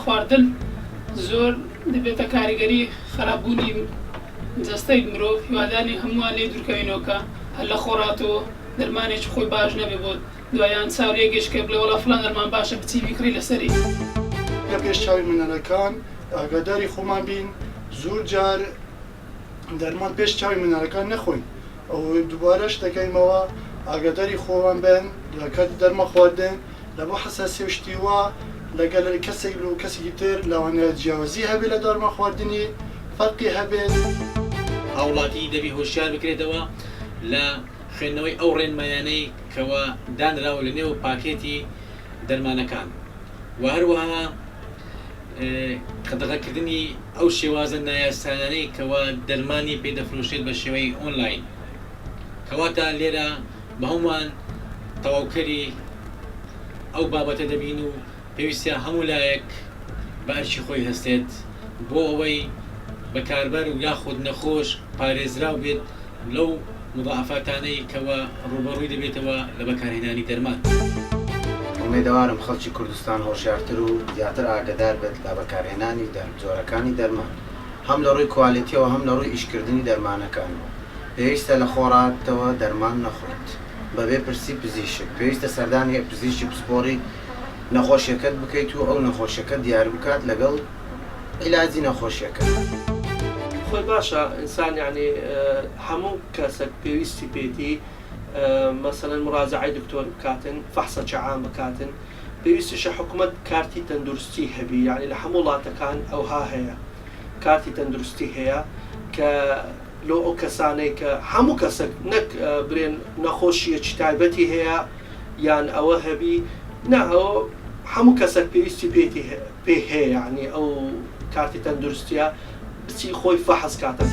خواردن زۆر دەبێتە کاریگەری خراپبوونی جەستەی مرۆڤ هیوادانی هەمووان لێ دوورکەوینەوە هەر لە خۆڕاتەوە دەرمانێکی خۆی باش نەبێ بۆ دوایان چاورێ گەشتکە بڵێ وەڵا فڵان دەرمان باشە بچی بیکڕی لەسەری. لە پێش چاوی منەرەکان ئاگاداری خۆمان بین، زۆر جار دەرمان پێش چاوی منەرەکان نەخۆین، ئەو دووبارەش دەکەینەوە ئاگاداری خۆمان بن لە کاتی دەرمە خواردن لە بۆ حەساسی شتیوە لەگەڵ کەسێک و کەسێکی تر لەوانەیە جیاوازی هەبێت لە دەرمە خواردنی فەرقی هەبێت. هاوڵاتی دەبی هۆشیار بکرێتەوە لە خوێندنەوەی ئەو ڕێنمایانەی کەوە دانراوە لە نێو پاکێتی دەرمانەکان و هەروەها قەدەغەکردنی ئەو شێوازە نایاسانانەی کەوە دەرمانی پێدەفرۆشێت بە شێوەی ئۆنلاین، کەواتە لێرە بە هەمووان تەواوکەری ئەو بابەتە دەبین و پێویستە هەموو لایەک بە ئەرکی خۆی هەستێت بۆ ئەوەی بەکاربەر و یاخود نەخۆش پارێزراو بێت لەو مضاعفاتانەی کەوە ڕوبەڕووی دەبێتەوە لە بەکارهێنانی دەرمان. ئومێدەوارم خەڵکی کوردستان هۆشیارتر و زیاتر ئاگادار بێت لە بەکارهێنانی جۆرەکانی دەرمان، هەم لە ڕووی کوالیتیەوە هەم لە ڕووی ئیشکردنی دەرمانەکانەوە. پێویستە لە خۆڕاتەوە دەرمان نەخۆیت بەبێ پرسی پزیشک، پێویستە سەردانی پزیشکی پسپۆڕی نەخۆشیەکەت بکەیت و ئەو نەخۆشیەکە دیار بکات لەگەڵ عیلاجی نەخۆشیەکە. خۆی باشە ئینسان یعنی هەموو کەسێک پێویستی پێتی مثلا مراجعەی دکتۆر بکاتن، فەحسە عام بکاتن، پێویستیشە حکوومەت کارتی تەندروستی هەبی، یعنی لە هەموو وڵاتەکان ئەوها هەیە کارتی تەندروستی هەیە کە لۆ ئەو کەسانەی کە هەموو کەسێک نەک برێن نەخۆشیەکی تایبەتی هەیە یان ئەوە هەبی نا ئەو هەموو کەسێک پێویستی پێ هەیە، یعنی ئەو کارتی تەندروستیە بچی خۆی فەحس کاتە.